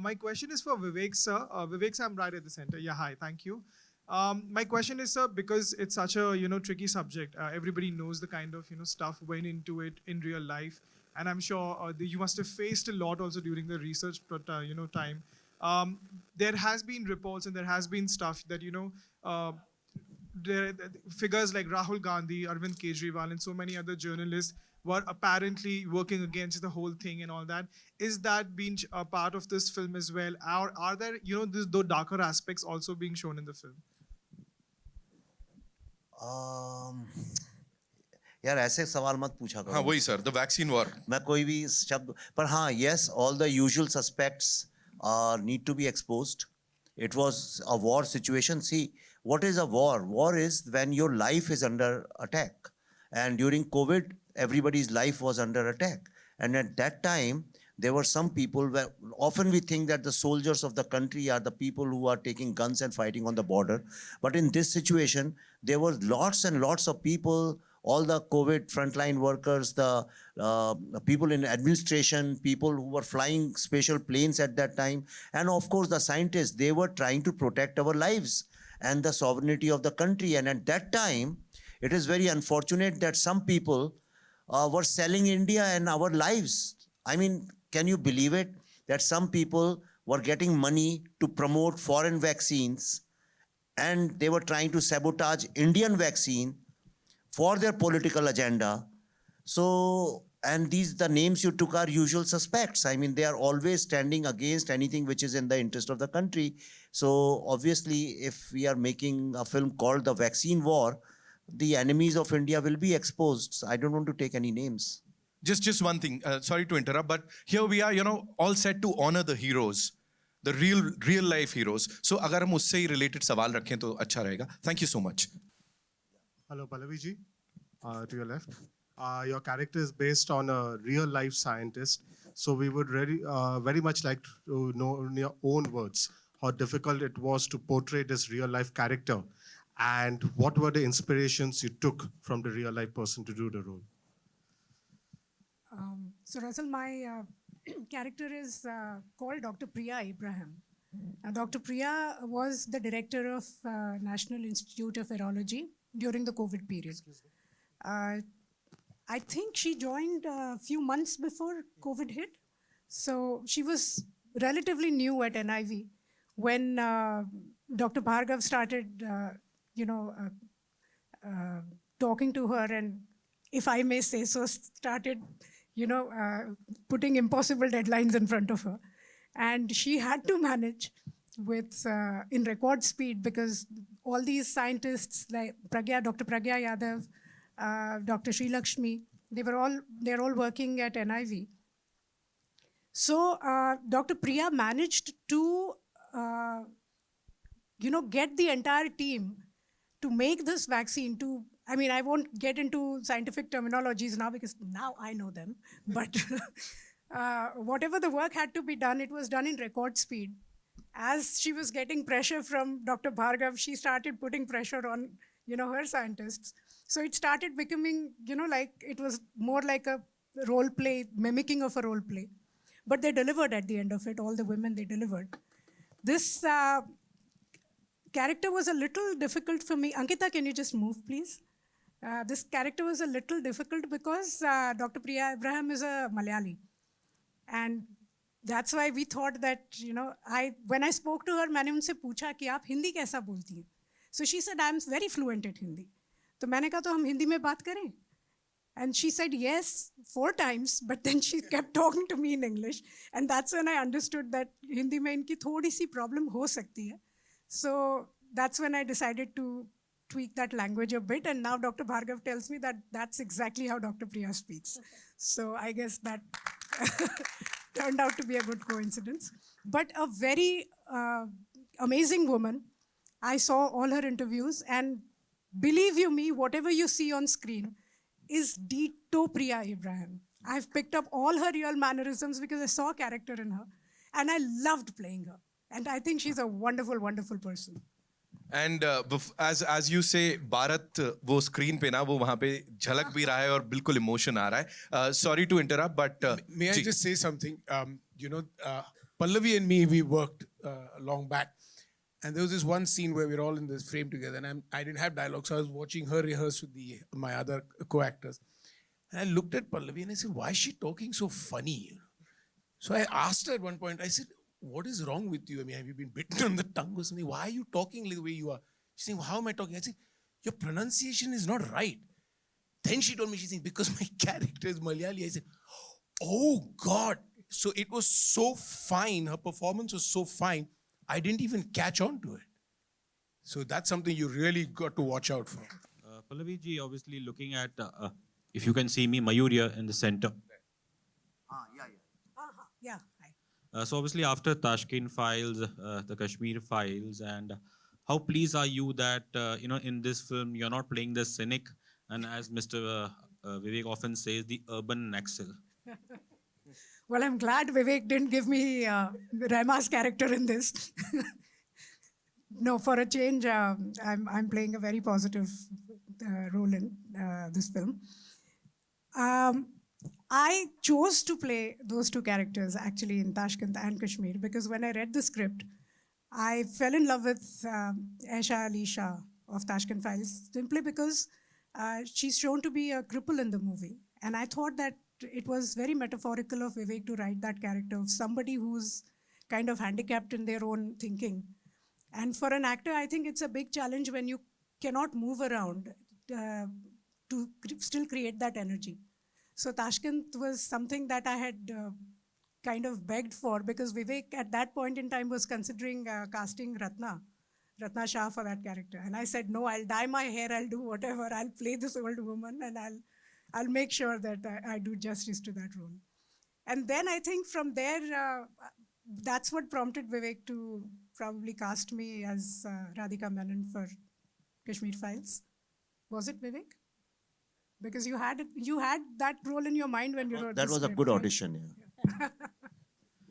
My question is for Vivek, sir. Vivek, sir, I'm right at the center. Yeah, hi, thank you. My question is, sir, because it's such a tricky subject. Everybody knows the kind of stuff went into it in real life, and I'm sure you must have faced a lot also during the research, time. There has been reports and there has been stuff that figures like Rahul Gandhi, Arvind Kejriwal, and so many other journalists were apparently working against the whole thing and all that. Is that being a part of this film as well? Are there, those darker aspects also being shown in the film? यार ऐसे सवाल मत पूछा करो. हाँ वही sir, the vaccine war. मैं कोई भी शब्द पर हाँ, yes, all the usual suspects need to be exposed. It was a war situation. See, what is a war? War is when your life is under attack. And during COVID, everybody's life was under attack. And at that time, there were some people where often we think that the soldiers of the country are the people who are taking guns and fighting on the border. But in this situation, there were lots and lots of people, all the COVID frontline workers, the people in administration, people who were flying special planes at that time, and of course the scientists, they were trying to protect our lives and the sovereignty of the country. And at that time, it is very unfortunate that some people were selling India and our lives. I mean, can you believe it? That some people were getting money to promote foreign vaccines and they were trying to sabotage Indian vaccine for their political agenda. So, and the names you took are usual suspects. I mean, they are always standing against anything which is in the interest of the country. So obviously, if we are making a film called The Vaccine War, the enemies of India will be exposed. So I don't want to take any names. Just one thing, sorry to interrupt, but here we are, all set to honor the heroes, the real life heroes. So अगर हम उससे ही related सवाल रखें तो अच्छा रहेगा. Thank you so much. Hello, Pallavi ji, to your left. Your character is based on a real life scientist. So we would very much like to know in your own words how difficult it was to portray this real life character and what were the inspirations you took from the real life person to do the role. So Russell, my character is called Dr. Priya Abraham. Dr. Priya was the director of National Institute of Virology during the COVID period. I think she joined a few months before COVID hit. So she was relatively new at NIV when Dr. Bhargav started, talking to her and, if I may say so, started, putting impossible deadlines in front of her. And she had to manage with in record speed because all these scientists like Dr. Pragya Yadav, Dr. Sri Lakshmi, they're all working at NIV. So Dr. Priya managed to, get the entire team to make this vaccine I won't get into scientific terminologies now because now I know them, but whatever the work had to be done, it was done in record speed. As she was getting pressure from Dr. Bhargav, she started putting pressure on, her scientists. So it started becoming, it was more like a role play, mimicking of a role play. But they delivered at the end of it, all the women, they delivered. This character was a little difficult for me. Ankita, can you just move, please? This character was a little difficult because Dr. Priya Abraham is a Malayali. And that's why we thought that, when I spoke to her, मैंने उनसे पूछा कि आप हिंदी कैसा बोलती हैं? So she said, I'm very fluent at Hindi. तो मैंने कहा तो हम हिंदी में बात करें? And she said yes 4 times, but then she kept talking to me in English. And that's when I understood that Hindi में इनकी थोड़ी सी problem हो सकती है. So that's when I decided to tweak that language a bit. And now Dr. Bhargav tells me that that's exactly how Dr. Priya speaks. So I guess that turned out to be a good coincidence. But a very amazing woman. I saw all her interviews, and believe you me, whatever you see on screen is ditto Priya Abraham. I've picked up all her real mannerisms because I saw a character in her, and I loved playing her. And I think she's a wonderful, wonderful person. And as you say, Bharat, वो screen पे ना वो वहाँ पे झलक भी रहा है और बिल्कुल emotion आ रहा है. Sorry to interrupt, but may I just say something? Pallavi and me, we worked long back. And there was this one scene where we're all in this frame together, and I didn't have dialogue, so I was watching her rehearse with my other co-actors. And I looked at Pallavi and I said, why is she talking so funny? So I asked her at one point, I said, what is wrong with you? I mean, have you been bitten on the tongue or something? Why are you talking the way you are? She's saying, how am I talking? I said, your pronunciation is not right. Then she told me, she's saying, because my character is Malayali. I said, oh God. So it was so fine. Her performance was so fine. I didn't even catch on to it. So that's something you really got to watch out for. Pallavi ji, obviously looking at, if you can see me, Mayur here in the center. Yeah. Hi. So obviously after Tashkent files, the Kashmir files, and how pleased are you that, in this film, you're not playing the cynic, and as Mr. Vivek often says, the urban Naxal. Well, I'm glad Vivek didn't give me Raima's character in this. No, for a change, I'm playing a very positive role in this film. I chose to play those two characters actually in Tashkent and Kashmir because when I read the script, I fell in love with Aisha Ali Shah of Tashkent Files simply because she's shown to be a cripple in the movie. And I thought that it was very metaphorical of Vivek to write that character of somebody who's kind of handicapped in their own thinking. And for an actor, I think it's a big challenge when you cannot move around to still create that energy. So Tashkent was something that I had kind of begged for because Vivek at that point in time was considering casting Ratna Shah for that character. And I said, no, I'll dye my hair, I'll do whatever, I'll play this old woman and I'll make sure that I do justice to that role. And then I think from there, that's what prompted Vivek to probably cast me as Radhika Menon for Kashmir Files. Was it Vivek? Because you had that role in your mind when you wrote That the was a script, good right? audition. Yeah.